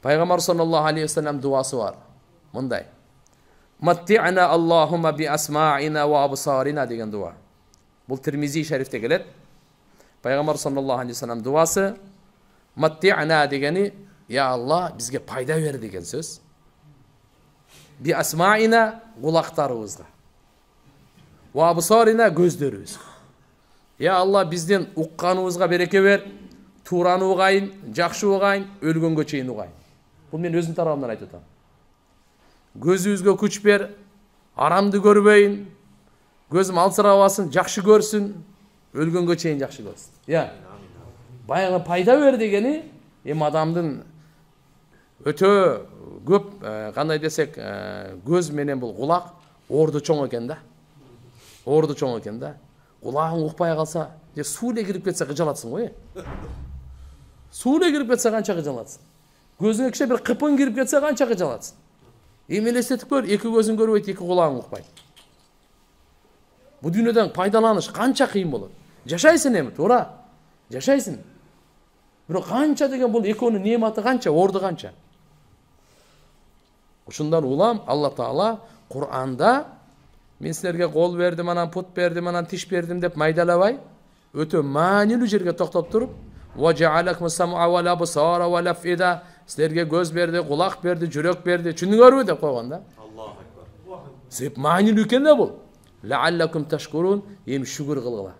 Пайгамбар саллаллаху алейхи ва саллям дуасы бар. Мындай: Матти'на Аллахумма би асма'ина ва абсарина деген дуа. Бул Тирмизи шарифте келет. Пайгамбар саллаллаху алейхи ва саллям дуасы Матти'на дегени: Я Аллах, бизге пайда бер деген сөз. Би асма'ина кулактарыбызга. Ва абсарина көздөрүбүзгө. Я Аллах, бизден укканыбызга береке бер, туураны угайын, жакшы угайын, өлгөнгө чейин угайын. Бул мен өзүм тарабымдан айтып атам. Көзүбүзгө күч бер, арамды көрбөйүн, көзүм алсырабасын, жакшы көрсүн, өлгөнгө чейин жакшы көрсүн. Я. Баягы пайда бер дегени адамдын өтө көп, кандай десек, көз менен бул кулак орду чоң экен да. Орду чоң экен да. Кулагың укпай калса, суу эле кирип кетсе кыжалатсың го. Суу эле кирип кетсе канча кыжалатсың. Көзүңө киче бир кыпың кирип кетсе канча кыжалатсың. Элестетип көр, эки көзүң көрбөйт, эки кулагың укпайт. Бу дүйнөдөн пайдаланыш канча кыйын болот. Жашайсың эми, туура. Жашайсың. Бирок канча деген бул экөөнүн нематы канча, орду канча. Ушундан улам Алла Таала Кур'анда мен силерге кол бердим, анан пут бердим, анан тиш бердим деп майдалабай, өтө маанилүү жерге токтоп туруп, ва жаалакум сам'a ва абсара ва афида, силерге көз берди, кулак берди, жүрөк берди, түшүнүңөрбү деп койгон да. Аллаху акбар. Сеп маанилүү экен да бул. Лааллакум ташкурун, эми шүгүр кылгыла.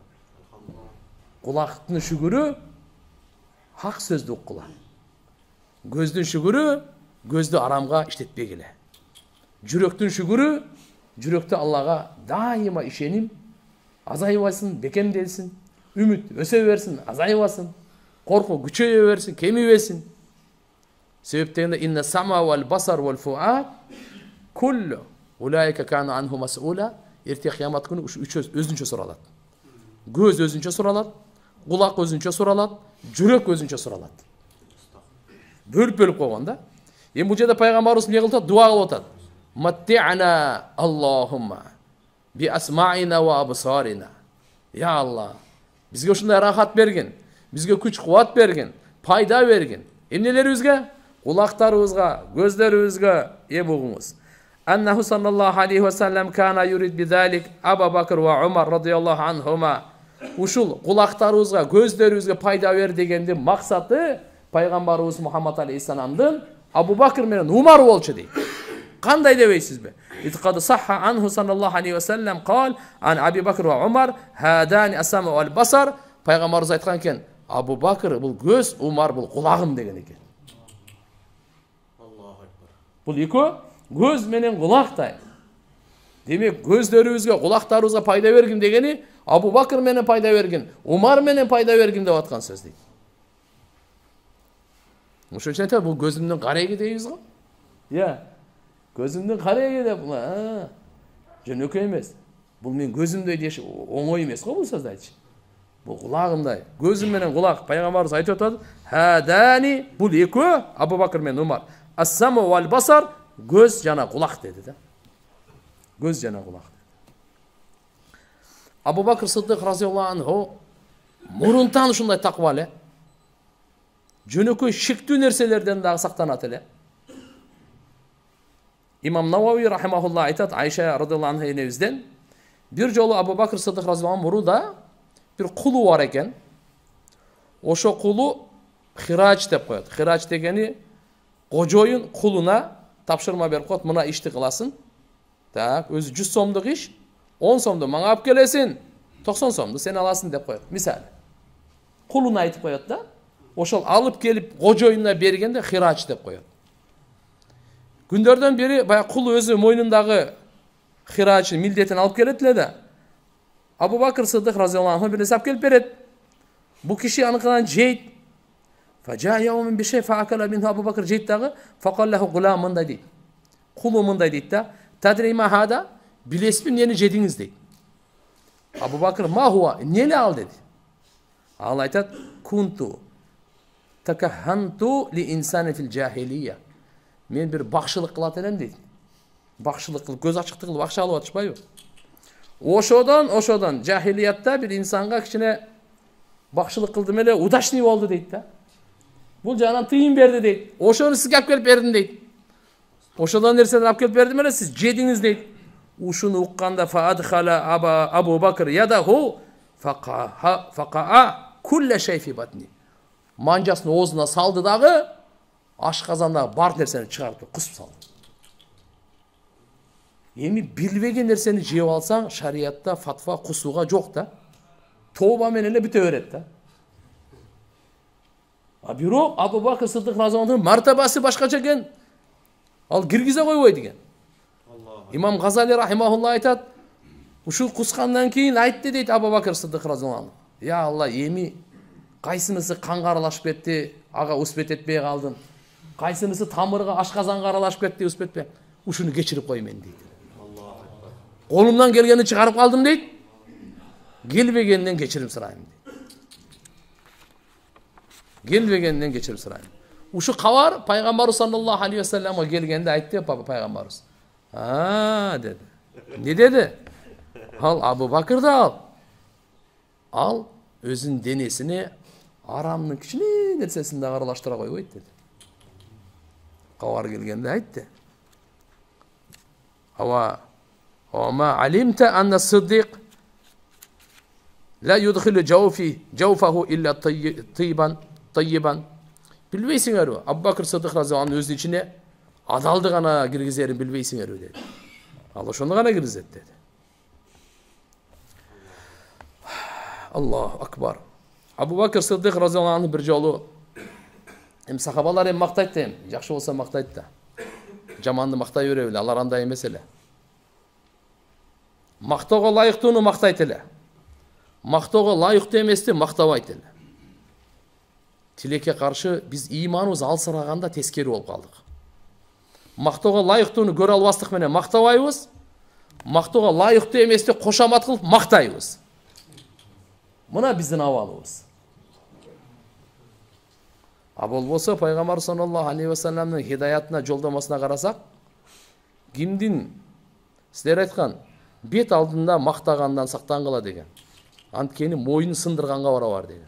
Кулактын шүгүрү хак сөздү уккула. Көздүн шүгүрү көздү арамга иштетпегиле. Жүрөктүн шүгүрү жүрөктө Аллага дайыма ишеним азайбасын, бекемделсин, үмүт өсө берсин, азайбасын, корку күчөйө берсин, кемибесин. Себептен инна сама вал басар вал фуад куллу улайка кана анху мас'ула. Эрте кыямат күнү өзүнчө суралат. Көз өзүнчө суралат, кулак өзүнчө суралат, жүрөк өзүнчө суралат. Бөлүп койгон да. Эми бул жерде пайгамбарыбыз эмне кылып атат? Дуа кылып атат. Матти'на Аллахумма би асма'ина ва абсарина. Я Аллах, бизге ушундай рахат берген, бизге күч кубат берген, пайда берген. Эмнелерибизге? Кулактарыбызга, көздөрүбүзгө бугуңуз. Аннаху саллаллаху алейхи ва саллям кана юрид бидалик Абу Бакр ва Умар радияллаху анхума. Ушул кулактарыбызга, көздөрүбүзгө пайда бер дегендин максаты пайгамбарыбыз Мухаммад алейхиссаламдын Абу Бакр менен Умар болчу дейт. Кандай дебейсизби? Итқад сахха анху саллаллаху алейхи ва саллям qal an Аби Бакр ва Умар хадани асама вал басар. Пайгамбарыбыз айткан экен, Абу Бакр бул көз, Умар бул кулагым деген экен. Аллаху акбар. Бул экөө көз менен кулактай. Демек көздөрүбүзгө, кулактарыбызга пайда бергин дегени Абу Бакр менен пайда берген, Умар менен пайда берген деп аткан сөз дейт. Ошон үчүн айтат, бул көзүмдүн кареги дейбиз го. Көзүмдүн кареги деп, жөнөкөй эмес. Бул мен көзүмдөй деш оңой эмес го бул сөздү айтыш. Бул кулагымдай. Көзүм менен кулак. Пайгамбарыбыз айтып атат, хадани бул экөө, Абу Бакр менен Умар. Ас-саму вал басар, көз жана кулак деди да. Көз жана кулак. Абу Бакр Сыддык разияллаху анху мурунтан ушундай таква эле. Жөнөкөй шиктүү нерселерден дагы сактанат эле. İmam Navawi rahimahullah aytat, Ayşe radıyallahu anha enebizden bir jolu Abu Bakr Sıddık radıyallahu anh murunda bir kulu var eken. Oşo kulu Hiraç dep koyat. Hiraç degeni kojoyun kuluna tapşırma berip koyat, mına işti kılasın. Tak, özü 100 somduk iş, 10 somdu maňa alıp gelesin, 90 somdu sen alasın dep koyat. Misal, kuluna aytıp koyat da, oşol alıp gelip kojoyuna bergende Hiraç dep koyat. Gündörden beri baya kul özü moynundagı Hiraç'ın mildetini alıp keletile de Abu Bakr Sıddık radıyallahu anh birine sap kelip beret. Bu kişi anıkıdan jeyt. Faca yevmin bir şey faakala minhu Abu Bakr jeyt dağı fakallahu gulam mınday deyit. Kulu mınday deyit da tadri ma hada bilesmin yeni jediniz deyit. Abu Bakr ma huwa neli al dedi. Allah aytat kuntu takahhantu li insani fil cahiliye. Men bir bakşılık kılat elem deydi. Bakşılık kılıp, göz açıktı kılıp, akça alıp atışpayı. Oşodan cahiliyatta bir insanga kişine bakşılık kıldım ele, udaşni oldu deydi da. Бул жагынан тыйын берди дейт. Ошону сизге алып келип бердим дейт. Ошодон нерсени алып келип бердим эле, сиз жедиңиз дейт. Ушуну укканда фаадхала Абу Бакр ядаху фақаа кулла шей фи батни. Манжасын оозуна салды дагы, ашказандагы бар нерсени чыгарып кусуп салды. Эми билбеген нерсени жеп алсаң, шариатта фатва кусууга жок да. Тооба менен эле бүтө берет да. А бирок Абу Бакр Сыддык разияллаху анху мартабасы башкача экен. Ал киргизе койбойт экен. Имам Газали рахимахулла айтат, ушул кускандан кийин айтты дейт Абу Бакр Сыддык разияллаху анху. Я Алла, эми кайсынысы канга аралашып кетти, ага успет этпей калдым. Кайсынысы тамырга, ашказанга аралашып кетти, успет этпей. Ушуну кечирип кой мен дейт. Колумдан келгенди чыгарып калдым дейт. Келбегенден кечирим сурайм дейт. Келбегенден кечирим сурайм. Ушу кабар пайгамбар саллаллаху алейхи ва салламга келгенде айтты пайгамбарыбыз. Dedi. Ne dedi? Al Abu Bakır da al özün denesini aramның кичине нерсесинде аралаштыра койбойт dedi. Кабар келгенде айтты. Ама алимта анна Сиддик لا يدخل جوفه إلا طيبا. Bilбейсиңер, Абу Бакр Сыддык разияллаху анху өзүнүн ичине адалды гана киргизерин билбейсиңер dedi. Ал ошону гана киргизет dedi. Аллаху акбар. Абу Бакр Сыддык разияллаху анху бир жолу сахабалар мактайт дейм, жакшы болсо мактайт да. Жаманды мактай бере беле, алар андай эмес эле. Мактоого ылайыктууну мактайт эле. Мактоого ылайыктуу эмести мактабайт эле. Тилекке каршы биз ыйманыбыз алсыраганда тескери болуп калдык. Мактоого ылайыктууну көрө албастык менен мактабайбыз. Мактоого ылайыктуу эмести кошомат кылып мактайбыз. Мына биздин абалыбыз. А болбосо пайгамбар саллаллаху алейхи ва салламдын хидаятына, жолдомосуна карасак, кимдин силер айткан бет алдында мактагандан сактангыла деген. Анткени моюн сындырганга барабар деген.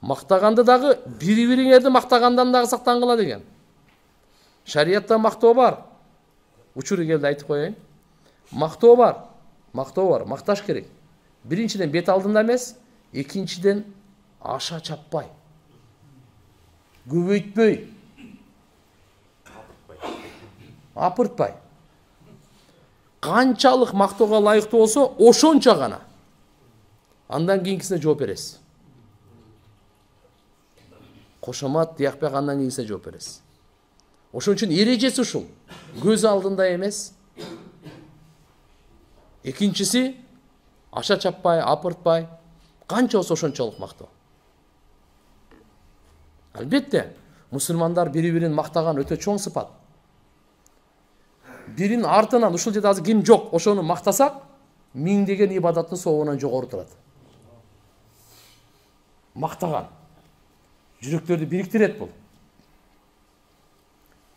Мактаганды дагы бири-бириңерди мактагандан дагы сактангыла деген. Шариатта мактоо бар. Учуру келди айтып коеюн. Мактоо бар. Макташ керек. Биринчиден бет алдында эмес, экинчиден аша чаппай. Көбөйтпөй. Апыртпай. Канчалык мактоого ылайыктуу болсо, ошончо гана. Андан кийинкисине жооп бересиз. Кошомат тиякпай андан кийинкисине жооп бересиз. Ошон үчүн эрежеси ушул. Көз алдында эмес. Экинчиси аша чаппай, апыртпай. Канча болсо ошончолук мактоо. Албетте, мусулмандар бири-бирин мактаган өтө чоң сыпат. Бирин артынан ушул жерде азыр ким жок, ошону мактасак, миңдеген ибадаттын соогунан жогору турат. Мактаган жүрөктөрдү бириктирет бул.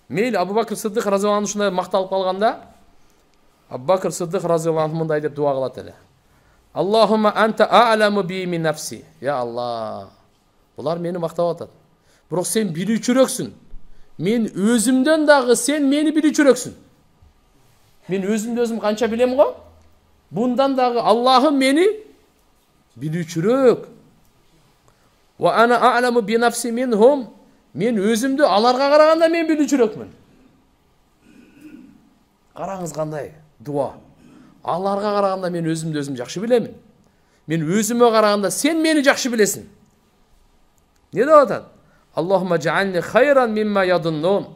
Мейли Абу Бакр Сыддык разияллаху анху ушундай макталып калганда, Абу Бакр Сыддык разияллаху анху мындай деп дуа кылат эле. Аллахумма анта а'ламу би мин нафси. Я Аллах. Булар мени мактап атат. Бирок сен билүүчүрөксүн. Мен өзүмдөн дагы сен мени билүүчүрөксүн. Мен өзүмдү өзүм канча билем го? Bundan дагы Аллахым мени билүүчүрөк. Wa ana a'lamu bi nafsi minhum. Мен өзүмдү аларга караганда мен билүүчүрөкмүн. Караңыз кандай дуа. Аларга караганда мен өзүмдү өзүм жакшы билемин. Мен өзүмө караганда сен мени жакшы билесиң. Не деп атат? Аллахумма жa'alni khayran mimma yadhunnun.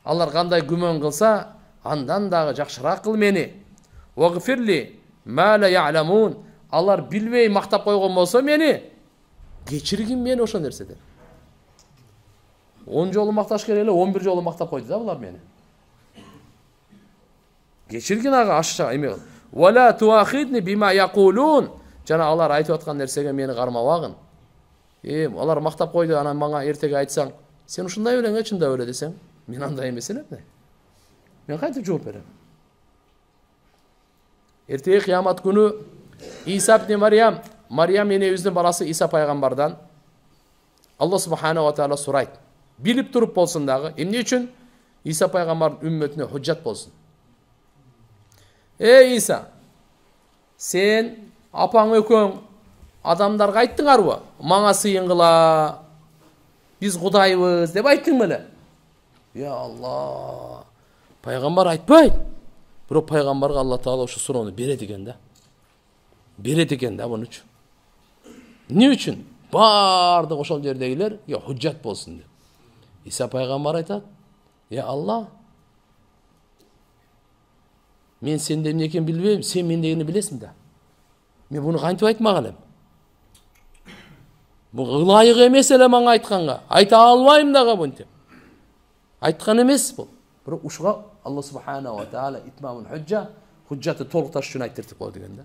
Алар кандай күмөн кылса, андан дагы жакшыраак кыл мени. Waghfirli ma la ya'lamun. Алар билбей мактап койгон болсо мени кечиргин мени ошо нерседен. 10 жолу макташ керек эле, 11 жолу мактап койду да булар мени. Кечиргин ага ашча эме. Wala tuakhidni bima yaqulun. Жана алар айтып аткан нерсеге мени кармабагын. Алар мактап койду, анан мага эртеге айтсаң, сен ушундай элең, чында эле десең, мен андай эмес элем. Мен кантип жооп берем? Эртеге кыямат күнү Иса ибн Марьям энебиздин баласы Иса пайгамбардан Allah subhanahu wa taala surayt. Bilip turup bolsun dagı. Emne üçün? İsa peygamberin ümmetine hüccet bolsun. Ey İsa, sen apaң ököň adamlarga ayttıңarбы? Maňa sıyın kıla, biz Hudaýbыз dep ayttıň bele? Ya Allah. Peygamber aytpayt. Biro peygamberge Allah Taala oşu surany beredi eken da. Beredi eken da bunun üçün. Ne üçün? Bardyk oşol жерdegiler ya hüccet bolsun dep. İsa peygamber aytat. Ya Allah. Men sende emne eken bilbeyim, sen mendegini bilesin da. Men bunu kantip aytmagan em. Bu layık emes ele maňa aytkanga. Ayta albayım daga bunte. Aytkan emes bu. Biroq uşuga Allah subhanahu wa taala itmamul hujja, hujjatı toluk taş üçün aytyrtyp boldy degende.